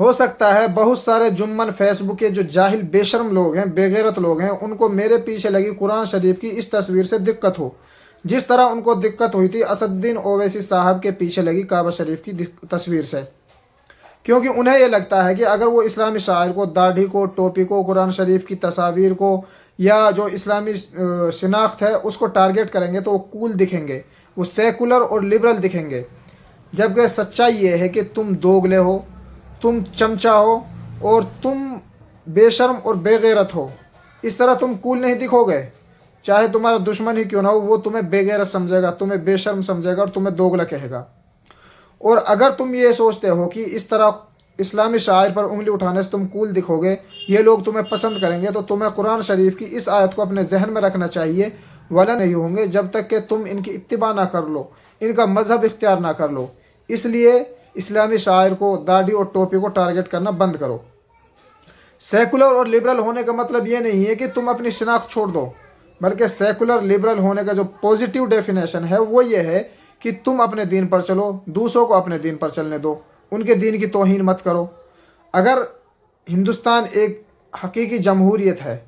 हो सकता है बहुत सारे जुम्मन फेसबुक के जो जाहिल बेशर्म लोग हैं, बेगैरत लोग हैं, उनको मेरे पीछे लगी कुरान शरीफ की इस तस्वीर से दिक्कत हो, जिस तरह उनको दिक्कत हुई थी असदुद्दीन ओवैसी साहब के पीछे लगी काबा शरीफ की तस्वीर से। क्योंकि उन्हें यह लगता है कि अगर वो इस्लामी शायर को, दाढ़ी को, टोपी को, कुरान शरीफ की तस्वीर को या जो इस्लामी शिनाख्त है उसको टारगेट करेंगे तो वो कूल दिखेंगे, वो सेकुलर और लिबरल दिखेंगे। जबकि सच्चाई ये है कि तुम दोगले हो, तुम चमचा हो और तुम बेशर्म और बेगैरत हो। इस तरह तुम कूल नहीं दिखोगे। चाहे तुम्हारा दुश्मन ही क्यों ना हो, वो तुम्हें बेगैरत समझेगा, तुम्हें बेशर्म समझेगा और तुम्हें दोगला कहेगा। और अगर तुम ये सोचते हो कि इस तरह इस्लामी शायर पर उंगली उठाने से तुम कूल दिखोगे, ये लोग तुम्हें पसंद करेंगे, तो तुम्हें कुरान शरीफ की इस आयत को अपने जहन में रखना चाहिए। वला नहीं होंगे जब तक कि तुम इनकी इत्तिबा ना कर लो, इनका मजहब इख्तियार ना कर लो। इसलिए इस्लामी शायर को, दाढ़ी और टोपी को टारगेट करना बंद करो। सेकुलर और लिबरल होने का मतलब ये नहीं है कि तुम अपनी शिनाख्त छोड़ दो, बल्कि सेकुलर लिबरल होने का जो पॉजिटिव डेफिनेशन है वो ये है कि तुम अपने दीन पर चलो, दूसरों को अपने दीन पर चलने दो, उनके दीन की तौहीन मत करो। अगर हिंदुस्तान एक हकीकी जमहूरियत है,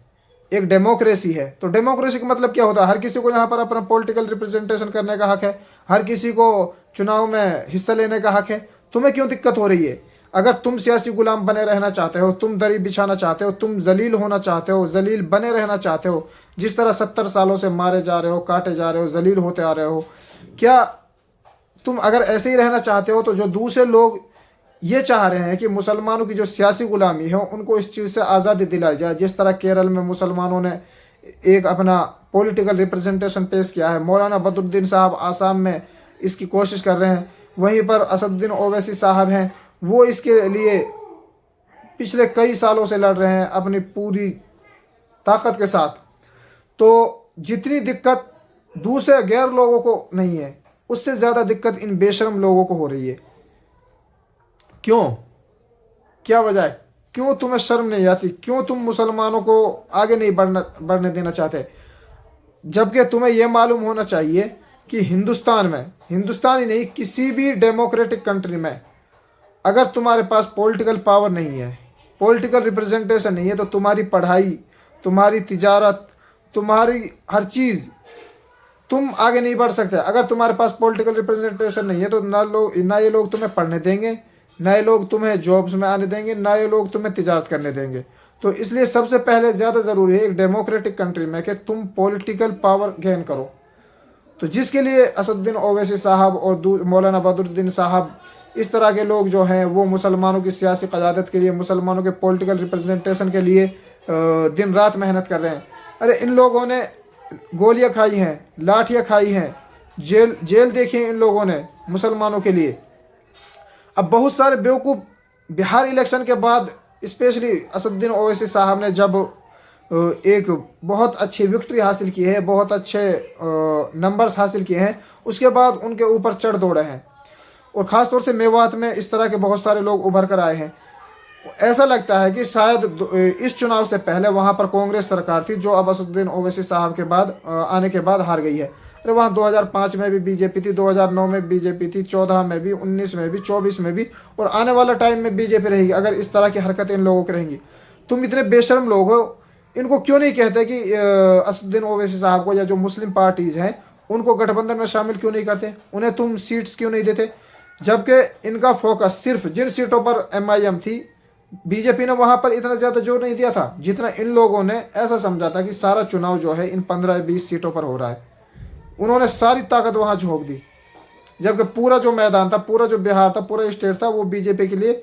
एक डेमोक्रेसी है, तो डेमोक्रेसी का मतलब क्या होता है? हर किसी को यहाँ पर अपना पॉलिटिकल रिप्रेजेंटेशन करने का हक है, हर किसी को चुनाव में हिस्सा लेने का हक है। तुम्हें क्यों दिक्कत हो रही है? अगर तुम सियासी गुलाम बने रहना चाहते हो, तुम दरी बिछाना चाहते हो, तुम जलील होना चाहते हो, जलील बने रहना चाहते हो, जिस तरह 70 सालों से मारे जा रहे हो, काटे जा रहे हो, जलील होते आ रहे हो, क्या तुम अगर ऐसे ही रहना चाहते हो? तो जो दूसरे लोग ये चाह रहे हैं कि मुसलमानों की जो सियासी गुलामी है उनको इस चीज़ से आज़ादी दिलाई जाए, जिस तरह केरल में मुसलमानों ने एक अपना पॉलिटिकल रिप्रेजेंटेशन पेश किया है, मौलाना बदरुद्दीन साहब आसाम में इसकी कोशिश कर रहे हैं, वहीं पर असदुद्दीन ओवैसी साहब हैं, वो इसके लिए पिछले कई सालों से लड़ रहे हैं अपनी पूरी ताकत के साथ। तो जितनी दिक्कत दूसरे गैर लोगों को नहीं है, उससे ज़्यादा दिक्कत इन बेशरम लोगों को हो रही है। क्यों? क्या वजह है? क्यों तुम्हें शर्म नहीं आती? क्यों तुम मुसलमानों को आगे नहीं बढ़ने देना चाहते? जबकि तुम्हें यह मालूम होना चाहिए कि हिंदुस्तान में, हिंदुस्तान ही नहीं किसी भी डेमोक्रेटिक कंट्री में, अगर तुम्हारे पास पॉलिटिकल पावर नहीं है, पॉलिटिकल रिप्रेजेंटेशन नहीं है, तो तुम्हारी पढ़ाई, तुम्हारी तिजारत, तुम्हारी हर चीज़, तुम आगे नहीं बढ़ सकते। अगर तुम्हारे पास पॉलिटिकल रिप्रेजेंटेशन नहीं है तो ना ये लोग तुम्हें पढ़ने देंगे, ना ये लोग तुम्हें जॉब्स में आने देंगे, ना ये लोग तुम्हें तिजारत करने देंगे। तो इसलिए सबसे पहले ज़्यादा ज़रूरी है एक डेमोक्रेटिक कंट्री में कि तुम पॉलिटिकल पावर गेन करो। तो जिसके लिए असदुद्दीन ओवैसी साहब और मौलाना बदरुद्दीन साहब, इस तरह के लोग जो हैं वो मुसलमानों की सियासी क़यादत के लिए, मुसलमानों के पॉलिटिकल रिप्रेजेंटेशन के लिए दिन रात मेहनत कर रहे हैं। अरे इन लोगों ने गोलियां खाई हैं, लाठियां खाई हैं, जेल जेल देखी है इन लोगों ने मुसलमानों के लिए। अब बहुत सारे बेवकूफ़ बिहार इलेक्शन के बाद, स्पेशली असदुद्दीन ओवैसी साहब ने जब एक बहुत अच्छी विक्ट्री हासिल की है, बहुत अच्छे नंबर्स हासिल किए हैं, उसके बाद उनके ऊपर चढ़ दौड़े हैं। और ख़ास तौर से मेवात में इस तरह के बहुत सारे लोग उभर कर आए हैं। ऐसा लगता है कि शायद इस चुनाव से पहले वहाँ पर कांग्रेस सरकार थी, जो अब असदुद्दीन ओवैसी साहब के बाद आने के बाद हार गई है। अरे वहाँ 2005 में भी बीजेपी थी, 2009 में बीजेपी थी, 14 में भी, 19 में भी, 24 में भी, और आने वाला टाइम में बीजेपी रहेगी अगर इस तरह की हरकतें इन लोगों की रहेंगी। तुम इतने बेशर्म लोग हो, इनको क्यों नहीं कहते कि असदुद्दीन ओवैसी साहब को या जो मुस्लिम पार्टीज़ हैं उनको गठबंधन में शामिल क्यों नहीं करते? उन्हें तुम सीट्स क्यों नहीं देते? जबकि इनका फोकस सिर्फ जिन सीटों पर MIM थी, बीजेपी ने वहां पर इतना ज़्यादा जोर नहीं दिया था जितना इन लोगों ने ऐसा समझा था कि सारा चुनाव जो है इन 15-20 सीटों पर हो रहा है। उन्होंने सारी ताकत वहां झोंक दी, जबकि पूरा जो मैदान था, पूरा जो बिहार था, पूरा स्टेट था, वो बीजेपी के लिए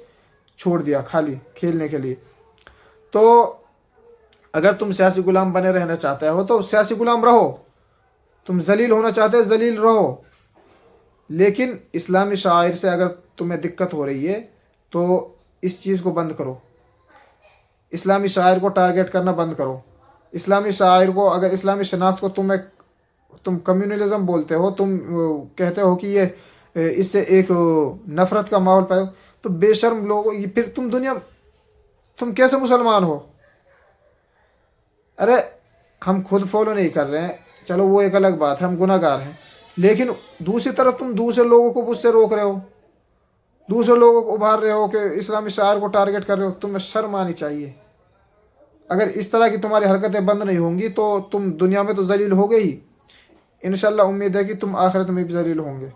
छोड़ दिया खाली खेलने के लिए। तो अगर तुम सियासी गुलाम बने रहना चाहते हो तो सियासी गुलाम रहो, तुम जलील होना चाहते हो जलील रहो, लेकिन इस्लामी शायर से अगर तुम्हें दिक्कत हो रही है तो इस चीज़ को बंद करो। इस्लामी शायर को टारगेट करना बंद करो। इस्लामी शायर को, अगर इस्लामी शनाख्त को तुम कम्युनलिज्म बोलते हो, तुम कहते हो कि ये इससे एक नफ़रत का माहौल पाए, तो बेशर्म लोग, फिर तुम कैसे मुसलमान हो? अरे हम खुद फॉलो नहीं कर रहे हैं, चलो वो एक अलग बात है, हम गुनाहगार हैं, लेकिन दूसरी तरफ तुम दूसरे लोगों को उससे रोक रहे हो। दूसरे लोगों को उभार रहे हो कि इस्लामी शायर को टारगेट कर रहे हो, तुम्हें शर्म आनी चाहिए। अगर इस तरह की तुम्हारी हरकतें बंद नहीं होंगी तो तुम दुनिया में तो जलील हो गए ही, इंशाल्लाह उम्मीद है कि तुम आखिरत में भी जलील होंगे।